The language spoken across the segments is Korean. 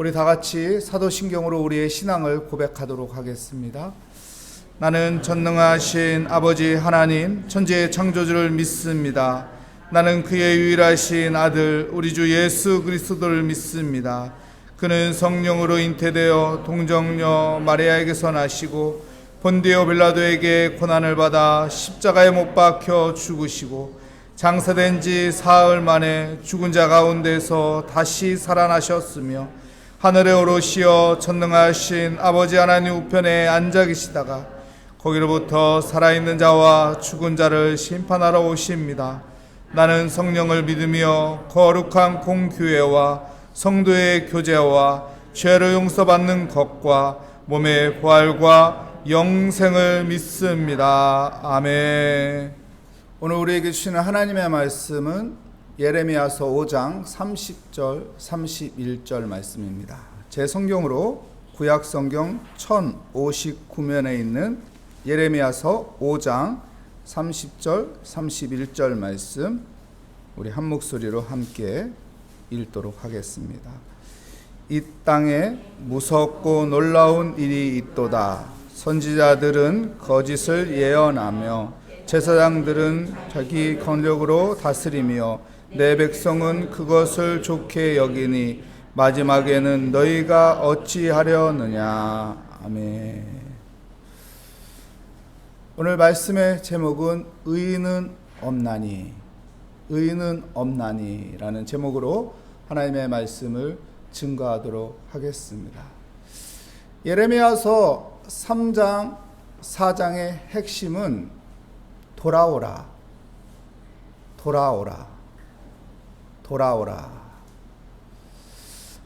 우리 다 같이 사도신경으로 우리의 신앙을 고백하도록 하겠습니다. 나는 전능하신 아버지 하나님 천지의 창조주를 믿습니다. 나는 그의 유일하신 아들 우리 주 예수 그리스도를 믿습니다. 그는 성령으로 잉태되어 동정녀 마리아에게서 나시고 본디오 빌라도에게 고난을 받아 십자가에 못 박혀 죽으시고 장사된 지 사흘 만에 죽은 자 가운데서 다시 살아나셨으며 하늘에 오르시어 전능하신 아버지 하나님 우편에 앉아 계시다가 거기로부터 살아있는 자와 죽은 자를 심판하러 오십니다. 나는 성령을 믿으며 거룩한 공교회와 성도의 교제와 죄를 용서받는 것과 몸의 부활과 영생을 믿습니다. 아멘. 오늘 우리에게 주시는 하나님의 말씀은 예레미야서 5장 30절 31절 말씀입니다. 제 성경으로 구약 성경 1059면에 있는 예레미야서 5장 30절 31절 말씀 우리 한 목소리로 함께 읽도록 하겠습니다. 이 땅에 무섭고 놀라운 일이 있도다. 선지자들은 거짓을 예언하며 제사장들은 자기 권력으로 다스리며 내 백성은 그것을 좋게 여기니 마지막에는 너희가 어찌하려느냐. 아멘. 오늘 말씀의 제목은 의인은 없나니, 의인은 없나니 라는 제목으로 하나님의 말씀을 증거하도록 하겠습니다. 예레미야서 3장 4장의 핵심은 돌아오라, 돌아오라, 돌아오라.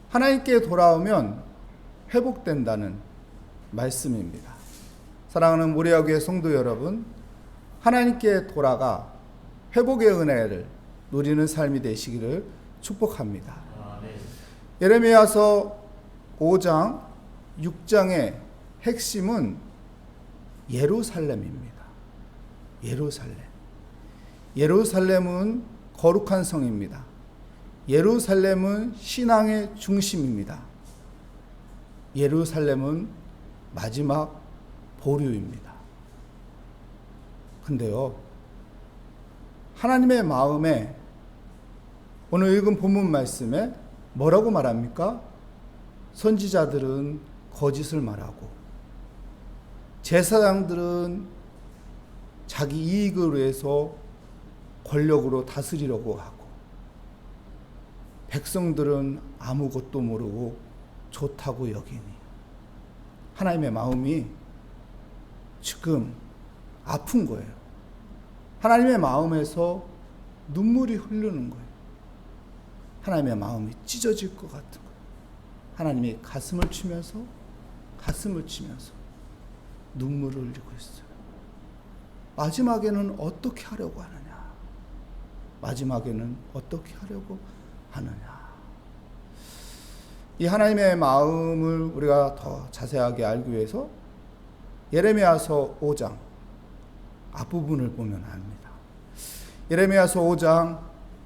하나님께 돌아오면 회복된다는 말씀입니다. 사랑하는 모리아교회 성도 여러분, 하나님께 돌아가 회복의 은혜를 누리는 삶이 되시기를 축복합니다. 예레미야서 5장 6장의 핵심은 예루살렘입니다. 예루살렘. 예루살렘은 거룩한 성입니다. 예루살렘은 신앙의 중심입니다. 예루살렘은 마지막 보류입니다. 근데요, 하나님의 마음에 오늘 읽은 본문 말씀에 뭐라고 말합니까? 선지자들은 거짓을 말하고 제사장들은 자기 이익을 위해서 권력으로 다스리려고 하고 백성들은 아무것도 모르고 좋다고 여기니 하나님의 마음이 지금 아픈 거예요. 하나님의 마음에서 눈물이 흐르는 거예요. 하나님의 마음이 찢어질 것 같은 거예요. 하나님이 가슴을 치면서 눈물을 흘리고 있어요. 마지막에는 어떻게 하려고 하느냐? 마지막에는 어떻게 하려고 하느냐? 이 하나님의 마음을 우리가 더 자세하게 알기 위해서 예레미야서 5장 앞부분을 보면 압니다. 예레미야서 5장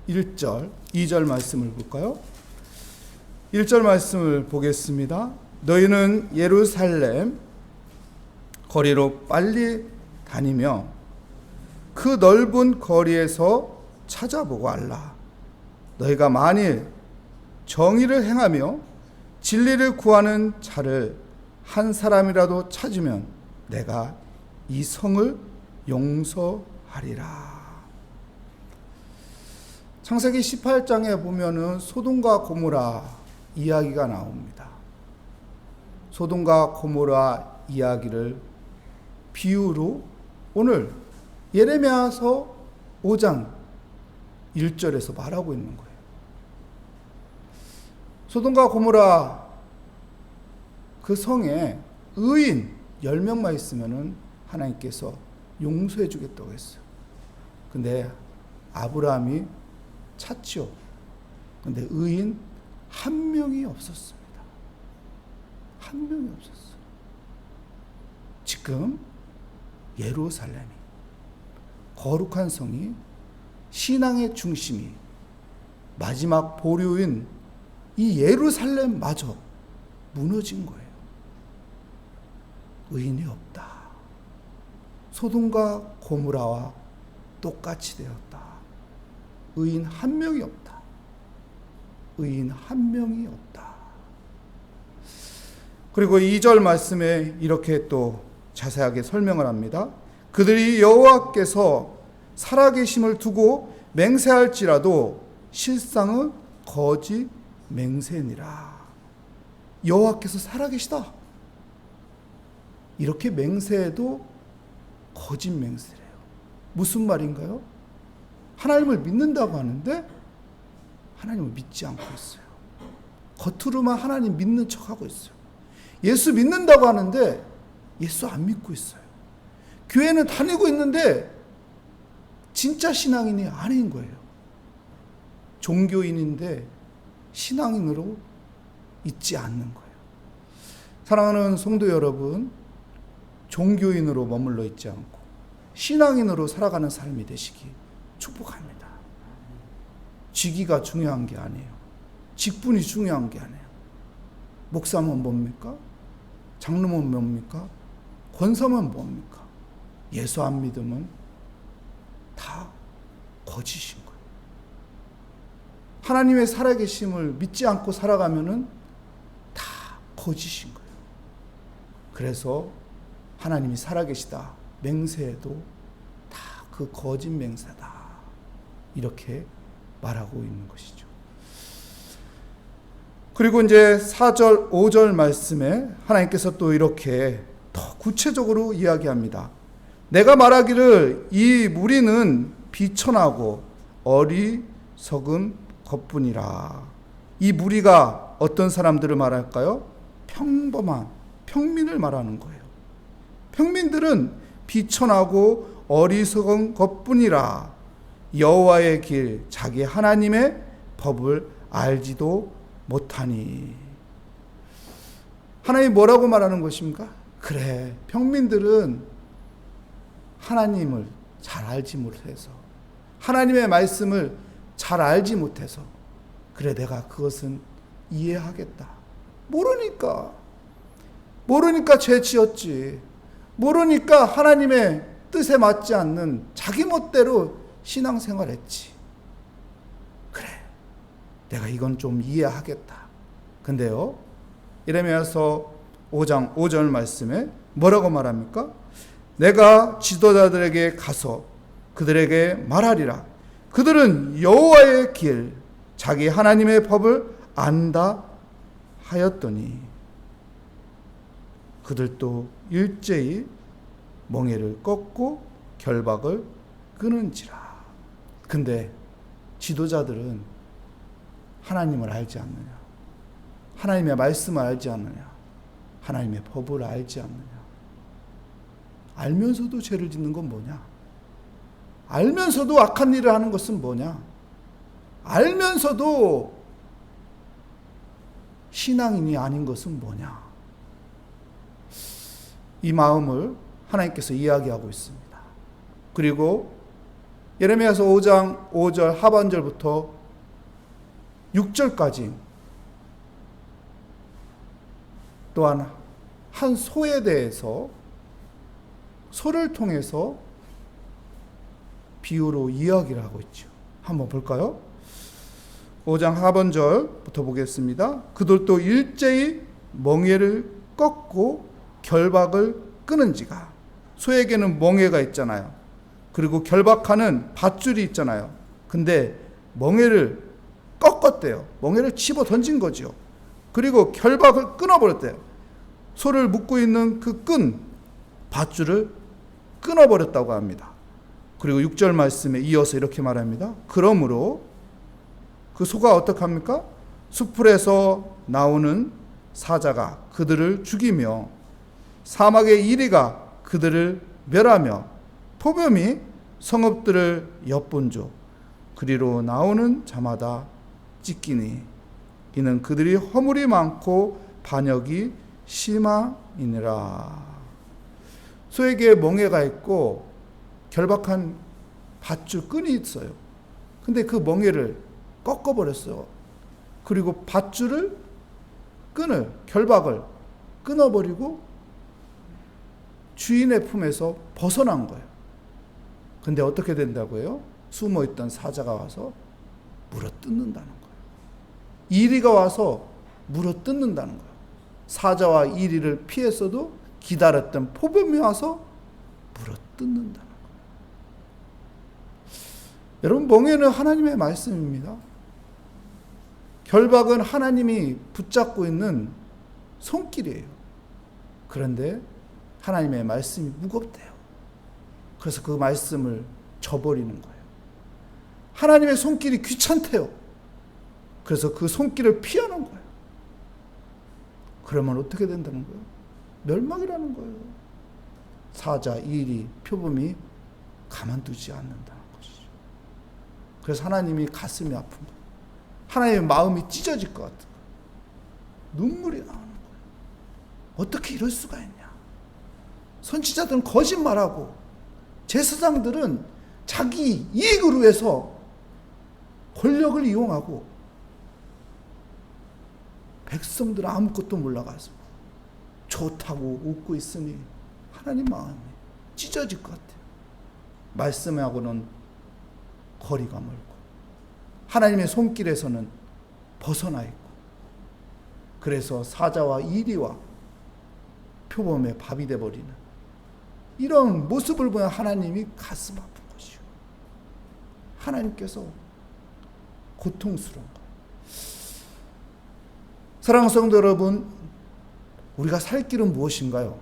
1절, 2절 말씀을 볼까요? 1절 말씀을 보겠습니다. 너희는 예루살렘 거리로 빨리 다니며 그 넓은 거리에서 찾아보고 알라. 너희가 만일 정의를 행하며 진리를 구하는 자를 한 사람이라도 찾으면 내가 이 성을 용서하리라. 창세기 18장에 보면은 소돔과 고모라 이야기가 나옵니다. 소돔과 고모라 이야기를 비유로 오늘 예레미야서 5장 1절에서 말하고 있는 거예요. 소돔과 고모라 그 성에 의인 10명만 있으면은 하나님께서 용서해 주겠다고 했어요. 근데 아브라함이 찾죠. 근데 의인 한 명이 없었습니다. 한 명이 없었어요. 지금 예루살렘이, 거룩한 성이, 신앙의 중심이, 마지막 보류인 이 예루살렘마저 무너진 거예요. 의인이 없다. 소돔과 고모라와 똑같이 되었다. 의인 한 명이 없다. 의인 한 명이 없다. 그리고 2절 말씀에 이렇게 또 자세하게 설명을 합니다. 그들이 여호와께서 살아계심을 두고 맹세할지라도 실상은 거짓 맹세니라. 여호와께서 살아계시다. 이렇게 맹세해도 거짓 맹세래요. 무슨 말인가요? 하나님을 믿는다고 하는데 하나님을 믿지 않고 있어요. 겉으로만 하나님 믿는 척하고 있어요. 예수 믿는다고 하는데 예수 안 믿고 있어요. 교회는 다니고 있는데 진짜 신앙인이 아닌 거예요. 종교인인데 신앙인으로 있지 않는 거예요. 사랑하는 성도 여러분, 종교인으로 머물러 있지 않고 신앙인으로 살아가는 삶이 되시기 축복합니다. 직위가 중요한 게 아니에요. 직분이 중요한 게 아니에요. 목사면 뭡니까? 장로면 뭡니까? 권사면 뭡니까? 예수 안 믿으면 다 거짓인 거예요. 하나님의 살아계심을 믿지 않고 살아가면은 다 거짓인 거예요. 그래서 하나님이 살아계시다 맹세해도 다 그 거짓 맹세다 이렇게 말하고 있는 것이죠. 그리고 이제 4절 5절 말씀에 하나님께서 또 이렇게 더 구체적으로 이야기합니다. 내가 말하기를 이 무리는 비천하고 어리석은 것뿐이라. 이 무리가 어떤 사람들을 말할까요? 평범한 평민을 말하는 거예요. 평민들은 비천하고 어리석은 것뿐이라. 여호와의 길 자기 하나님의 법을 알지도 못하니. 하나님이 뭐라고 말하는 것입니까? 그래, 평민들은 하나님을 잘 알지 못해서, 하나님의 말씀을 잘 알지 못해서, 그래 내가 그것은 이해하겠다. 모르니까 죄 지었지. 모르니까 하나님의 뜻에 맞지 않는 자기 멋대로 신앙생활했지. 그래, 내가 이건 좀 이해하겠다. 근데요, 예레미야서 5장 5절 말씀에 뭐라고 말합니까? 내가 지도자들에게 가서 그들에게 말하리라. 그들은 여호와의 길 자기 하나님의 법을 안다 하였더니 그들도 일제히 멍에를 꺾고 결박을 끊은지라. 근데 지도자들은 하나님을 알지 않느냐? 하나님의 말씀을 알지 않느냐? 하나님의 법을 알지 않느냐? 알면서도 죄를 짓는 건 뭐냐? 알면서도 악한 일을 하는 것은 뭐냐? 알면서도 신앙인이 아닌 것은 뭐냐? 이 마음을 하나님께서 이야기하고 있습니다. 그리고 예레미야서 5장 5절 하반절부터 6절까지 또한 한 소에 대해서 소를 통해서 비유로 이야기를 하고 있죠. 한번 볼까요? 5장 하반절부터 보겠습니다. 그들도 일제히 멍에를 꺾고 결박을 끊은지가. 소에게는 멍에가 있잖아요. 그리고 결박하는 밧줄이 있잖아요. 근데 멍에를 꺾었대요. 멍에를 집어 던진 거죠. 그리고 결박을 끊어버렸대요. 소를 묶고 있는 그 끈 밧줄을 끊어버렸다고 합니다. 그리고 6절 말씀에 이어서 이렇게 말합니다. 그러므로 그 소가 어떡합니까? 수풀에서 나오는 사자가 그들을 죽이며 사막의 이리가 그들을 멸하며 폭염이 성읍들을 엿본조 그리로 나오는 자마다 찢기니 이는 그들이 허물이 많고 반역이 심함이니라. 소에게 멍에가 있고 결박한 밧줄 끈이 있어요. 근데 그 멍에를 꺾어버렸어요. 그리고 밧줄을 결박을 끊어버리고 주인의 품에서 벗어난 거예요. 근데 어떻게 된다고요? 숨어있던 사자가 와서 물어뜯는다는 거예요. 이리가 와서 물어뜯는다는 거예요. 사자와 이리를 피했어도 기다렸던 포범이 와서 물어뜯는다는 거예요. 여러분, 멍에는 하나님의 말씀입니다. 결박은 하나님이 붙잡고 있는 손길이에요. 그런데 하나님의 말씀이 무겁대요. 그래서 그 말씀을 저버리는 거예요. 하나님의 손길이 귀찮대요. 그래서 그 손길을 피하는 거예요. 그러면 어떻게 된다는 거예요? 멸망이라는 거예요. 사자, 이리, 표범이 가만두지 않는다는 것이죠. 그래서 하나님이 가슴이 아픈 거예요. 하나님의 마음이 찢어질 것 같은 거예요. 눈물이 나오는 거예요. 어떻게 이럴 수가 있냐. 선지자들은 거짓말하고 제사장들은 자기 이익을 위해서 권력을 이용하고 백성들은 아무것도 몰라가지고 좋다고 웃고 있으니 하나님 마음이 찢어질 것 같아요. 말씀하고는 거리가 멀고 하나님의 손길에서는 벗어나 있고, 그래서 사자와 이리와 표범의 밥이 되어버리는 이런 모습을 보면 하나님이 가슴 아픈 것이요. 하나님께서 고통스러운 거예요. 사랑하는 성도 여러분, 우리가 살 길은 무엇인가요?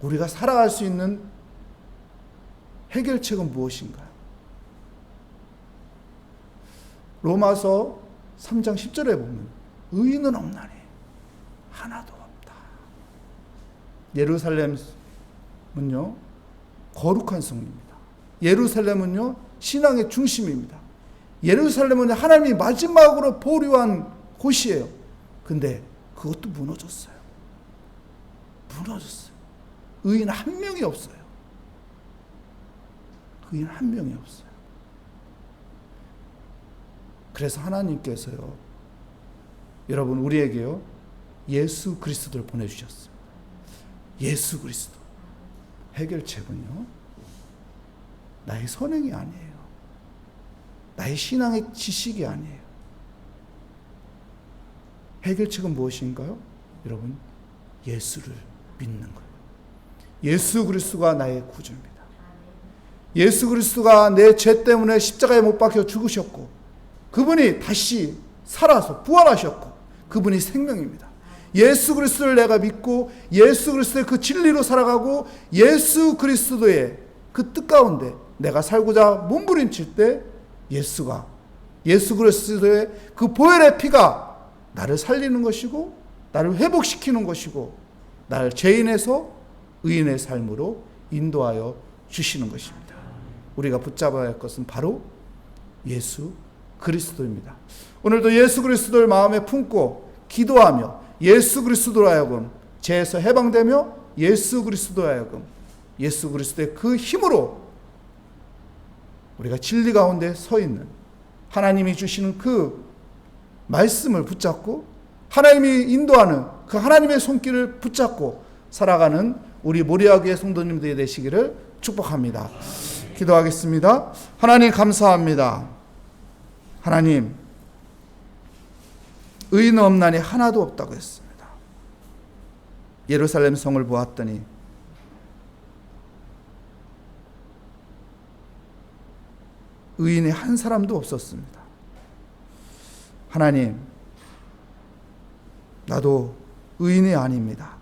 우리가 살아갈 수 있는 해결책은 무엇인가요? 로마서 3장 10절에 보면 의인은 없나니 하나도 없다. 예루살렘은요 거룩한 성입니다. 예루살렘은요 신앙의 중심입니다. 예루살렘은 하나님이 마지막으로 보류한 곳이에요. 근데 그것도 무너졌어요. 의인 한 명이 없어요. 의인 한 명이 없어요. 그래서 하나님께서요, 여러분 우리에게요 예수 그리스도를 보내주셨습니다. 예수 그리스도. 해결책은요 나의 선행이 아니에요. 나의 신앙의 지식이 아니에요. 해결책은 무엇인가요? 여러분, 예수를 믿는 거예요. 예수 그리스도가 나의 구주입니다. 예수 그리스도가 내 죄 때문에 십자가에 못 박혀 죽으셨고, 그분이 다시 살아서 부활하셨고, 그분이 생명입니다. 예수 그리스도를 내가 믿고 예수 그리스도의 그 진리로 살아가고 예수 그리스도의 그 뜻 가운데 내가 살고자 몸부림칠 때 예수 그리스도의 그 보혈의 피가 나를 살리는 것이고 나를 회복시키는 것이고 나를 죄인에서 의인의 삶으로 인도하여 주시는 것입니다. 우리가 붙잡아야 할 것은 바로 예수 그리스도입니다. 오늘도 예수 그리스도를 마음에 품고 기도하며 예수 그리스도로 하여금 죄에서 해방되며 예수 그리스도로 하여금 예수 그리스도의 그 힘으로 우리가 진리 가운데 서 있는 하나님이 주시는 그 말씀을 붙잡고 하나님이 인도하는 그 하나님의 손길을 붙잡고 살아가는 우리 모리아교회 성도님들이 되시기를 축복합니다. 기도하겠습니다. 하나님 감사합니다. 하나님, 의인 없나니 하나도 없다고 했습니다. 예루살렘 성을 보았더니 의인이 한 사람도 없었습니다. 하나님, 나도 의인이 아닙니다.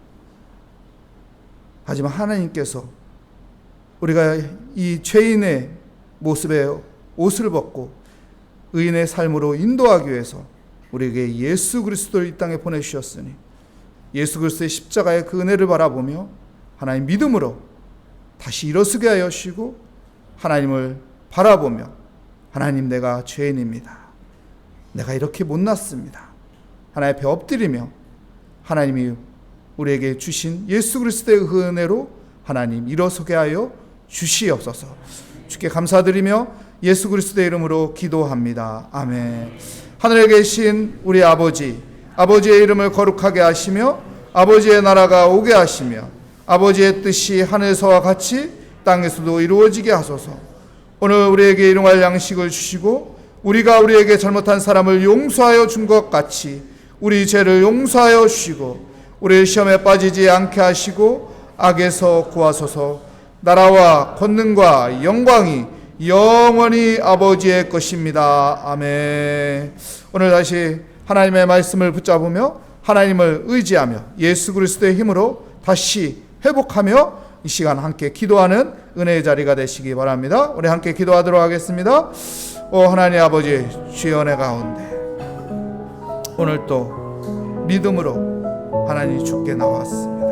하지만 하나님께서 우리가 이 죄인의 모습에 옷을 벗고 의인의 삶으로 인도하기 위해서 우리에게 예수 그리스도를 이 땅에 보내주셨으니 예수 그리스도의 십자가의 그 은혜를 바라보며 하나님 믿음으로 다시 일어서게 하여 주시고 하나님을 바라보며 하나님, 내가 죄인입니다. 내가 이렇게 못났습니다. 하나님 앞에 엎드리며 하나님이 우리에게 주신 예수 그리스도의 그 은혜로 하나님 일어서게 하여 주시옵소서. 주께 감사드리며 예수 그리스도의 이름으로 기도합니다. 아멘. 하늘에 계신 우리 아버지, 아버지의 이름을 거룩하게 하시며 아버지의 나라가 오게 하시며 아버지의 뜻이 하늘에서와 같이 땅에서도 이루어지게 하소서. 오늘 우리에게 일용할 양식을 주시고 우리가 우리에게 잘못한 사람을 용서하여 준 것 같이 우리 죄를 용서하여 주시고 우리 시험에 빠지지 않게 하시고 악에서 구하소서. 나라와 권능과 영광이 영원히 아버지의 것입니다. 아멘. 오늘 다시 하나님의 말씀을 붙잡으며 하나님을 의지하며 예수 그리스도의 힘으로 다시 회복하며 이 시간 함께 기도하는 은혜의 자리가 되시기 바랍니다. 우리 함께 기도하도록 하겠습니다. 오 하나님 아버지, 주의 은혜 가운데 오늘 또 믿음으로 하나님 주께 나왔습니다.